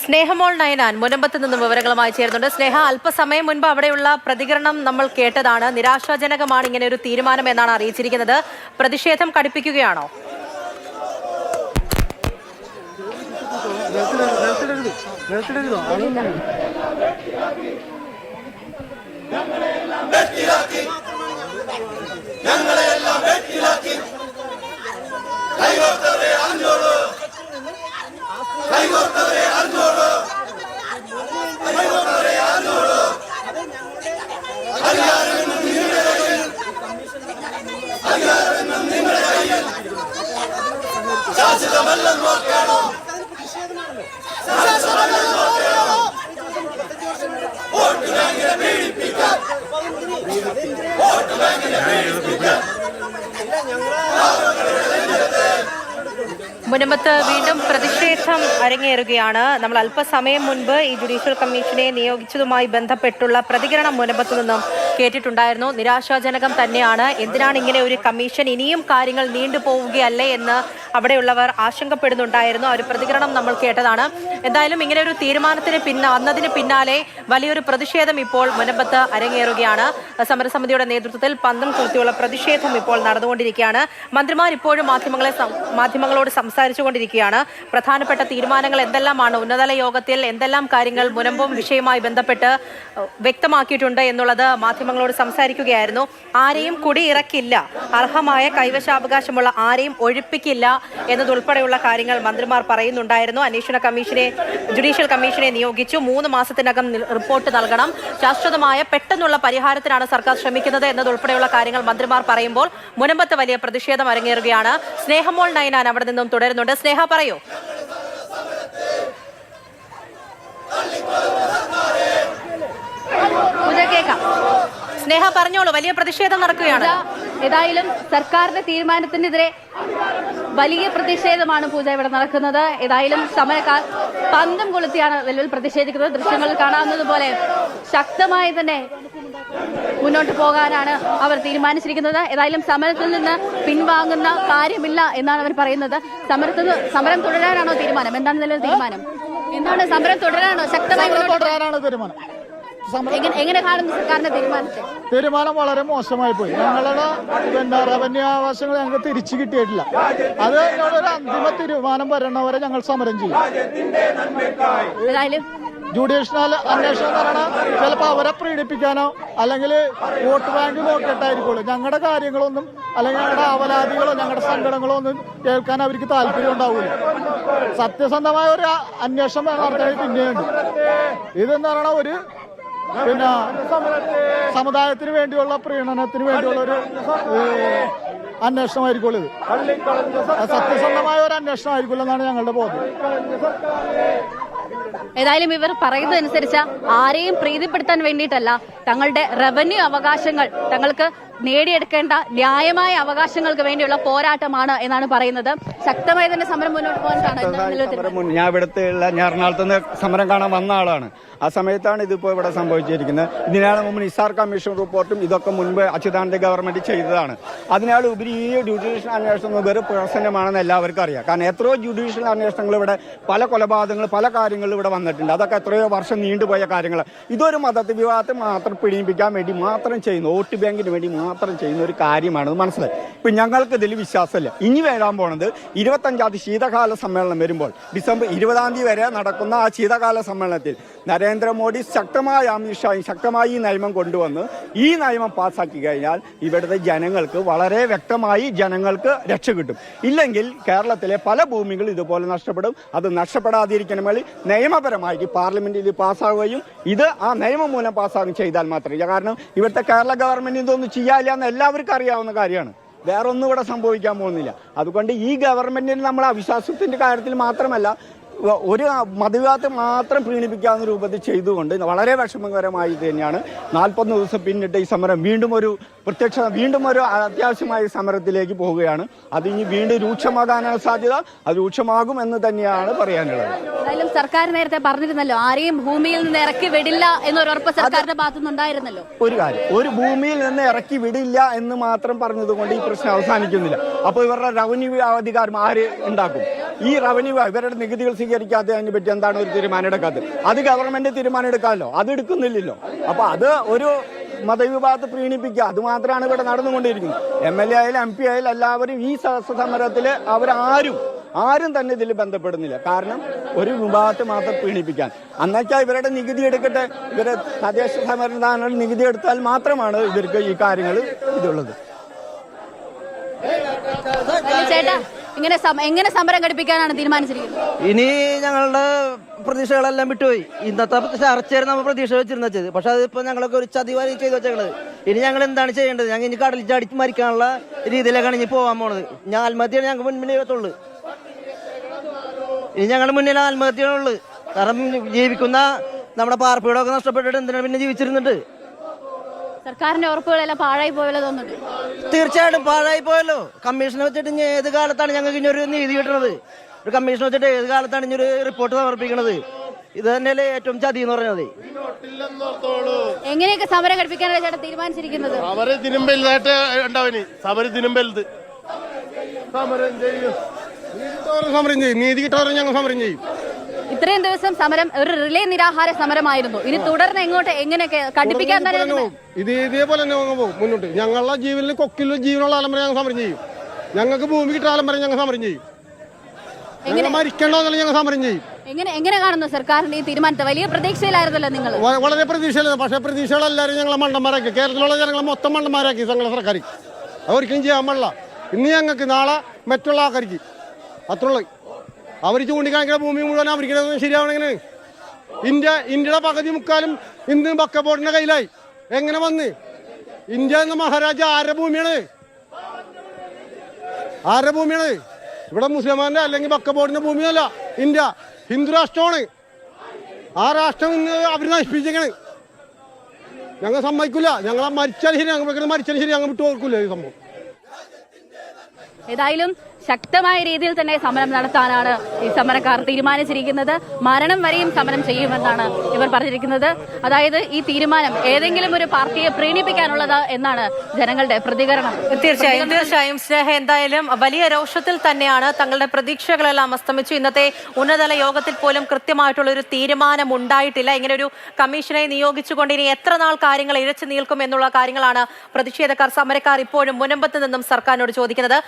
സ്നേഹമോൾ നയനാൻ മുനമ്പത്ത് നിന്നും വിവരങ്ങളുമായി ചേരുന്നുണ്ട്. സ്നേഹ, അല്പസമയം മുൻപ് അവിടെയുള്ള പ്രതികരണം നമ്മൾ കേട്ടതാണ്. നിരാശാജനകമാണ് ഇങ്ങനെ ഒരു തീരുമാനം എന്നാണ് അറിയിച്ചിരിക്കുന്നത്. പ്രതിഷേധം കടുപ്പിക്കുകയാണോ? മുനമ്പത്ത് വീണ്ടും പ്രതിഷേധം അരങ്ങേറുകയാണ്. നമ്മൾ അല്പസമയം മുൻപ് ഈ ജുഡീഷ്യൽ കമ്മീഷനെ നിയോഗിച്ചതുമായി ബന്ധപ്പെട്ടുള്ള പ്രതികരണം മുനമ്പത്ത് നിന്നും കേട്ടിട്ടുണ്ടായിരുന്നു. നിരാശാജനകം തന്നെയാണ്. എന്തിനാണ് ഇങ്ങനെ ഒരു കമ്മീഷൻ? ഇനിയും കാര്യങ്ങൾ നീണ്ടുപോവുകയല്ലേ എന്ന് അവിടെയുള്ളവർ ആശങ്കപ്പെടുന്നുണ്ടായിരുന്നു. ആ ഒരു പ്രതികരണം നമ്മൾ കേട്ടതാണ്. എന്തായാലും ഇങ്ങനെ ഒരു തീരുമാനത്തിന് വന്നതിന് പിന്നാലെ വലിയൊരു പ്രതിഷേധം ഇപ്പോൾ മുനമ്പത്ത് അരങ്ങേറുകയാണ്. സമരസമിതിയുടെ നേതൃത്വത്തിൽ പന്തം കുത്തിയുള്ള പ്രതിഷേധം ഇപ്പോൾ നടന്നുകൊണ്ടിരിക്കുകയാണ്. മന്ത്രിമാർ ഇപ്പോഴും മാധ്യമങ്ങളോട് സംസാരിച്ചുകൊണ്ടിരിക്കുകയാണ്. പ്രധാനപ്പെട്ട തീരുമാനങ്ങൾ എന്തെല്ലാമാണ്? ഉന്നതതല യോഗത്തിൽ എന്തെല്ലാം കാര്യങ്ങൾ മുനമ്പം വിഷയവുമായി ബന്ധപ്പെട്ട് വ്യക്തമാക്കിയിട്ടുണ്ട് എന്നുള്ളത് മാധ്യമങ്ങളോട് സംസാരിക്കുകയായിരുന്നു. ആരെയും കുടിയിറക്കില്ല, അർഹമായ കൈവശാവകാശമുള്ള ആരെയും ഒഴിപ്പിക്കില്ല എന്നതുൾപ്പെടെയുള്ള കാര്യങ്ങൾ മന്ത്രിമാർ പറയുന്നുണ്ടായിരുന്നു. ജുഡീഷ്യൽ കമ്മീഷനെ നിയോഗിച്ചു. 3 മാസത്തിനകം റിപ്പോർട്ട് നൽകണം. ശാശ്വതമായ പെട്ടെന്നുള്ള പരിഹാരത്തിനാണ് സർക്കാർ ശ്രമിക്കുന്നത് എന്നതുൾപ്പെടെയുള്ള കാര്യങ്ങൾ മന്ത്രിമാർ പറയുമ്പോൾ മുനമ്പത്ത് വലിയ പ്രതിഷേധം അരങ്ങേറുകയാണ്. സ്നേഹമോൾ നയനാൻ അവിടെ നിന്നും തുടരുന്നുണ്ട്. സ്നേഹ, പറയൂ. സ്നേഹ, പറഞ്ഞോളൂ. വലിയ പ്രതിഷേധം നടക്കുകയാണ്. ഏതായാലും സർക്കാരിന്റെ തീരുമാനത്തിനെതിരെ വലിയ പ്രതിഷേധമാണ് പൂജ ഇവിടെ നടക്കുന്നത്. ഏതായാലും സമരക്കാർ പന്തം കൊളുത്തിയാണ് നിലവിൽ പ്രതിഷേധിക്കുന്നത്. ദൃശ്യങ്ങളിൽ കാണാവുന്നതുപോലെ ശക്തമായി തന്നെ മുന്നോട്ട് പോകാനാണ് അവർ തീരുമാനിച്ചിരിക്കുന്നത്. ഏതായാലും സമരത്തിൽ നിന്ന് പിൻവാങ്ങുന്ന കാര്യമില്ല എന്നാണ് അവർ പറയുന്നത്. സമരം തുടരാനാണോ തീരുമാനം? എന്താണ് നിലവിൽ തീരുമാനം? എന്താണ് സമരം തുടരാനോ? ശക്തമായി തുടരാനാണ് തീരുമാനം. എങ്ങനെ കാണുന്നു സർക്കാരിന്റെ തീരുമാനത്തെ? തീരുമാനം വളരെ മോശമായി പോയി. ഞങ്ങളുടെ റവന്യൂ ആവാസങ്ങൾ ഞങ്ങൾക്ക് തിരിച്ചു കിട്ടിയിട്ടില്ല. അത് ഞങ്ങളൊരു അന്തിമ തീരുമാനം വരണവരെ ഞങ്ങൾ സമരം ചെയ്യും. ജുഡീഷ്യൽ അന്വേഷണം എന്ന് പറഞ്ഞാൽ ചിലപ്പോൾ അവരെ പ്രീഡിപ്പിക്കാനോ അല്ലെങ്കിൽ വോട്ട് ബാങ്ക് നോക്കിയിട്ടായിരിക്കുള്ളൂ. ഞങ്ങളുടെ കാര്യങ്ങളൊന്നും അല്ലെങ്കിൽ ഞങ്ങളുടെ അവലാദികളോ ഞങ്ങളുടെ സങ്കടങ്ങളോ ഒന്നും കേൾക്കാൻ അവർക്ക് താല്പര്യം ഉണ്ടാവില്ല. സത്യസന്ധമായ ഒരു അന്വേഷണം നടത്തണമെങ്കിൽ പിന്നെയുണ്ട്. ഇതെന്ന് പറഞ്ഞാൽ ഒരു സമുദായത്തിന് വേണ്ടിയുള്ള പ്രീണനത്തിന് വേണ്ടിയുള്ള ഒരു അന്വേഷണമായിരിക്കുള്ളൂ. ഇത് സത്യസന്ധമായ ഒരു അന്വേഷണമായിരിക്കുമല്ലോ എന്നാണ് ഞങ്ങളുടെ ബോധ്യം. ഏതായാലും ഇവർ പറയുന്നതനുസരിച്ച് ആരെയും പ്രീതിപ്പെടുത്താൻ വേണ്ടിയിട്ടല്ല, തങ്ങളുടെ റവന്യൂ അവകാശങ്ങൾ, തങ്ങൾക്ക് നേടിയെടുക്കേണ്ട ന്യായമായ അവകാശങ്ങൾക്ക് വേണ്ടിയുള്ള പോരാട്ടമാണ് എന്നാണ് പറയുന്നത്. ശക്തമായി തന്നെ സമരം മുന്നോട്ട് പോകാനാണ്. ഞാൻ ഇവിടുത്തെ ഞാൻ എറണാകുളത്ത് നിന്ന് സമരം കാണാൻ വന്ന ആളാണ്. ആ സമയത്താണ് ഇതിപ്പോ ഇവിടെ സംഭവിച്ചിരിക്കുന്നത്. ഇതിനാണ് മുമ്പ് നിസാർ കമ്മീഷൻ റിപ്പോർട്ടും ഇതൊക്കെ മുൻപ് അച്യുതാനന്ദ ഗവൺമെന്റ് ചെയ്തതാണ്. അതിനാൽ ഉപരി ഈ ജുഡീഷ്യൽ അന്വേഷണം വെറും പ്രശ്നമാണെന്ന് എല്ലാവർക്കും അറിയാം. കാരണം എത്രയോ ജുഡീഷ്യൽ അന്വേഷണങ്ങൾ ഇവിടെ പല കൊലപാതകങ്ങൾ പല കാര്യങ്ങളും ഇവിടെ വന്നിട്ടുണ്ട്. അതൊക്കെ എത്രയോ വർഷം നീണ്ടുപോയ കാര്യങ്ങൾ. ഇതൊരു വിവാദത്തെ മാത്രം പിടിപ്പിക്കാൻ വേണ്ടി മാത്രം ചെയ്യുന്നു, വോട്ട് ബാങ്കിന് വേണ്ടി മാത്രം ചെയ്യുന്ന ഒരു കാര്യമാണെന്ന് മനസ്സിലായി. ഇപ്പൊ ഞങ്ങൾക്ക് ഇതിൽ വിശ്വാസമില്ല. ഇനി വരാൻ പോണത് 25-ാം തീയതി ശീതകാല സമ്മേളനം വരുമ്പോൾ ഡിസംബർ 20-ാം തീയതി വരെ നടക്കുന്ന ആ ശീതകാല സമ്മേളനത്തിൽ നരേന്ദ്രമോദി ശക്തമായ അമിത്ഷായും ശക്തമായി ഈ നിയമം കൊണ്ടുവന്ന് ഈ നിയമം പാസ്സാക്കി കഴിഞ്ഞാൽ ഇവിടുത്തെ ജനങ്ങൾക്ക് വളരെ വ്യക്തമായി ജനങ്ങൾക്ക് രക്ഷ കിട്ടും. ഇല്ലെങ്കിൽ കേരളത്തിലെ പല ഭൂമികൾ ഇതുപോലെ നഷ്ടപ്പെടും. അത് നഷ്ടപ്പെടാതിരിക്കണം വേണ്ടി നിയമപരമായിട്ട് പാർലമെന്റിൽ പാസ്സാവുകയും ഇത് ആ നിയമം മൂലം പാസ്സാകുകയും ചെയ്താൽ മാത്രമേ. കാരണം ഇവിടുത്തെ കേരള ഗവൺമെന്റ് ഇതൊന്നും ചെയ്യാനില്ല എന്ന് എല്ലാവർക്കും അറിയാവുന്ന കാര്യമാണ്. വേറെ ഒന്നും ഇവിടെ സംഭവിക്കാൻ പോകുന്നില്ല. അതുകൊണ്ട് ഈ ഗവൺമെന്റിന് നമ്മൾ അവിശ്വാസത്തിന്റെ കാര്യത്തിൽ മാത്രമല്ല ഒരു മതവിവാദത്തെ മാത്രം പ്രീണിപ്പിക്കാവുന്ന രൂപത്തിൽ ചെയ്തുകൊണ്ട് വളരെ വിഷമകരമായി തന്നെയാണ് 40 ദിവസം പിന്നിട്ട് ഈ സമരം വീണ്ടും ഒരു അത്യാവശ്യമായ സമരത്തിലേക്ക് പോവുകയാണ്. അത് ഇനി വീണ്ടും രൂക്ഷമാകാനാണ് സാധ്യത. അത് രൂക്ഷമാകും എന്ന് തന്നെയാണ് പറയാനുള്ളത്. എന്തായാലും സർക്കാർ നേരത്തെ പറഞ്ഞിരുന്നല്ലോ, ആരെയും ഭൂമിയിൽ നിന്ന് ഇറക്കി വിടില്ല എന്നൊരു ഉറപ്പ് സർക്കാരിന്റെ ഭാഗത്തുനിന്നുണ്ടായിരുന്നല്ലോ. ഒരു കാര്യം, ഒരു ഭൂമിയിൽ നിന്ന് ഇറക്കി വിടില്ല എന്ന് മാത്രം പറഞ്ഞതുകൊണ്ട് ഈ പ്രശ്നം അവസാനിക്കുന്നില്ല. അപ്പോൾ ഇവരുടെ റവന്യൂ അധികാരം ആര് ഉണ്ടാക്കും? ഈ റവന്യൂ ഇവരുടെ നികുതികൾ സ്വീകരിക്കാത്തതിനെ പറ്റി എന്താണ് ഒരു തീരുമാനം എടുക്കാത്തത്? അത് ഗവൺമെന്റ് തീരുമാനം എടുക്കാമല്ലോ, അത് എടുക്കുന്നില്ലല്ലോ. അപ്പൊ അത് ഒരു മതവിഭാഗത്തെ പ്രീണിപ്പിക്കുക, അത് മാത്രമാണ് ഇവിടെ നടന്നുകൊണ്ടിരിക്കുന്നത്. MLA ആയാലും MP ആയാലും എല്ലാവരും ഈ സമരത്തിൽ ആരും തന്നെ ഇതിൽ ബന്ധപ്പെടുന്നില്ല. കാരണം ഒരു വിഭാഗത്തെ മാത്രം പ്രീണിപ്പിക്കാൻ. എന്നുവെച്ചാൽ ഇവരുടെ നികുതി എടുക്കട്ടെ, ഇവരെ തദ്ദേശ സംവരണ നികുതി എടുത്താൽ മാത്രമാണ് ഇവർക്ക് ഈ കാര്യങ്ങൾ ഇതുള്ളത്. ചേട്ടാ, എങ്ങനെ സമരം ഘടിപ്പിക്കാനാണ് തീരുമാനിച്ചിരിക്കുന്നത്? ഇനി ഞങ്ങളുടെ പ്രതീക്ഷകളെല്ലാം വിട്ടുപോയി. ഇന്നത്തെ ചർച്ചയായിരുന്നു നമ്മൾ പ്രതീക്ഷ വെച്ചിരുന്നത്. പക്ഷെ അതിപ്പോ ഞങ്ങളൊക്കെ ഒരു ചതിവാരി ചെയ്ത് വെച്ചേക്കണത്. ഇനി ഞങ്ങൾ എന്താണ് ചെയ്യേണ്ടത്? ഞങ്ങൾ ഇനി കടലിൽ ചാടിച്ച് മരിക്കാനുള്ള രീതിയിലേക്കാണ് ഇനി പോകാൻ പോണത്. ഞാൻ ആത്മഹത്യയാണ് ഞങ്ങൾക്ക് മുന്നിലേത്തുള്ളൂ. ഇനി ഞങ്ങളുടെ മുന്നിൽ ആത്മഹത്യയാണുള്ളത്. കാരണം ജീവിക്കുന്ന നമ്മുടെ പാർപ്പിടമൊക്കെ നഷ്ടപ്പെട്ടിട്ട് എന്തിനാണ് പിന്നെ ജീവിച്ചിരുന്നിട്ട്? സർക്കാരിന്റെ ഉറപ്പുകളെല്ലാം പാഴായി പോയല്ലോ തോന്നുന്നുണ്ട്. തീർച്ചയായിട്ടും പാഴായി പോയല്ലോ. കമ്മീഷനെ വെച്ചിട്ട് ഇനി ഏത് കാലത്താണ് ഞങ്ങൾക്ക് ഇനി ഒരു നീതി കിട്ടുന്നത്? ഒരു കമ്മീഷൻ വെച്ചിട്ട് ഏത് കാലത്താണ് ഇനി ഒരു റിപ്പോർട്ട് സമർപ്പിക്കുന്നത്? ഇത് തന്നെയല്ലേ ഏറ്റവും ചതി എന്ന് പറഞ്ഞത്. എങ്ങനെയൊക്കെ സമരം ഘടിപ്പിക്കാനാണ് ചേട്ടാ തീരുമാനിച്ചിരിക്കുന്നത്? സമരം ചെയ്യും, നീതി കിട്ടാറ് ഞങ്ങൾ സമരം ചെയ്യും. ഇത്രയും ദിവസം സമരം ഒരു റിലേ നിരാഹാര സമരമായിരുന്നു. ഇനി തുടർന്ന് എങ്ങനെയൊക്കെ ഘടിപ്പിക്കാൻ തന്നെ ഇതേപോലെ തന്നെ പോകും മുന്നോട്ട്. ഞങ്ങളുടെ ജീവനിൽ കൊക്കിലും ജീവനുള്ള ആലം വരെ ഞങ്ങൾ സമരം ചെയ്യും. ഞങ്ങൾക്ക് ഭൂമി കിട്ടാലും വരെ ഞങ്ങൾ സമരം ചെയ്യും. മരിക്കണ്ടോന്നല്ല ഞങ്ങൾ സമരം ചെയ്യും. എങ്ങനെ കാണുന്നു സർക്കാരിന്റെ ഈ തീരുമാനത്തെ? വലിയ പ്രതീക്ഷയിലായിരുന്നല്ലോ നിങ്ങൾ. വളരെ പ്രതീക്ഷയില്ല. പക്ഷേ പ്രതീക്ഷകളെല്ലാവരും ഞങ്ങളെ മണ്ടന്മാരാക്കി. കേരളത്തിലുള്ള ജനങ്ങളെ മൊത്തം മണ്ടന്മാരാക്കി സംഘ സർക്കാർ. അവർക്കും ചെയ്യാൻ പാടില്ല. ഇന്ന് ഞങ്ങൾക്ക്, നാളെ മറ്റുള്ള ആൾക്കാർക്ക്. അത്രയുള്ളൂ. അവർ ചൂണ്ടിക്കാണിക്കുന്ന ഭൂമി മുഴുവൻ അവർക്ക് ശരിയാവണെങ്ങനെ? ഇന്ത്യയുടെ പകുതി മുക്കാലും ഇന്ന് ബക്ക ബോർഡിന്റെ കയ്യിലായി. എങ്ങനെ വന്ന്? ഇന്ത്യ എന്ന മഹാരാജ ആരുടെ ഭൂമിയാണ്? ഇവിടെ മുസ്ലിമാന്റെ അല്ലെങ്കിൽ ബക്ക ബോർഡിന്റെ ഭൂമിയല്ല. ഇന്ത്യ ഹിന്ദു രാഷ്ട്രമാണ്. ആ രാഷ്ട്രം ഇന്ന് അവർ നശിപ്പിച്ചേക്കാണ്. ഞങ്ങൾ സമ്മതിക്കില്ല. ഞങ്ങളെ മരിച്ചാലും ശരി, മരിച്ചാലും ശരി, ഞങ്ങൾ വിട്ടു കൊടുക്കില്ല ഈ സംഭവം. ഏതായാലും ശക്തമായ രീതിയിൽ തന്നെ സമരം നടത്താനാണ് ഈ സമരക്കാർ തീരുമാനിച്ചിരിക്കുന്നത്. മരണം വരെയും സമരം ചെയ്യുമെന്നാണ് ഇവർ പറഞ്ഞിരിക്കുന്നത്. അതായത് ഈ തീരുമാനം ഏതെങ്കിലും ഒരു പാർട്ടിയെ പ്രീണിപ്പിക്കാനുള്ളത് എന്നാണ് ജനങ്ങളുടെ പ്രതികരണം. തീർച്ചയായും സ്നേഹ, എന്തായാലും വലിയ രോഷത്തിൽ തന്നെയാണ്. തങ്ങളുടെ പ്രതീക്ഷകളെല്ലാം അസ്തമിച്ചു. ഇന്നത്തെ ഉന്നതതല യോഗത്തിൽ പോലും കൃത്യമായിട്ടുള്ള ഒരു തീരുമാനം ഉണ്ടായിട്ടില്ല. ഇങ്ങനെ ഒരു കമ്മീഷനെ നിയോഗിച്ചുകൊണ്ട് ഇനി എത്ര നാൾ കാര്യങ്ങൾ ഇഴച്ചു നിൽക്കും എന്നുള്ള കാര്യങ്ങളാണ് പ്രതിഷേധക്കാർ, സമരക്കാർ ഇപ്പോഴും മുനമ്പത്ത് നിന്നും സർക്കാരിനോട് ചോദിക്കുന്നത്.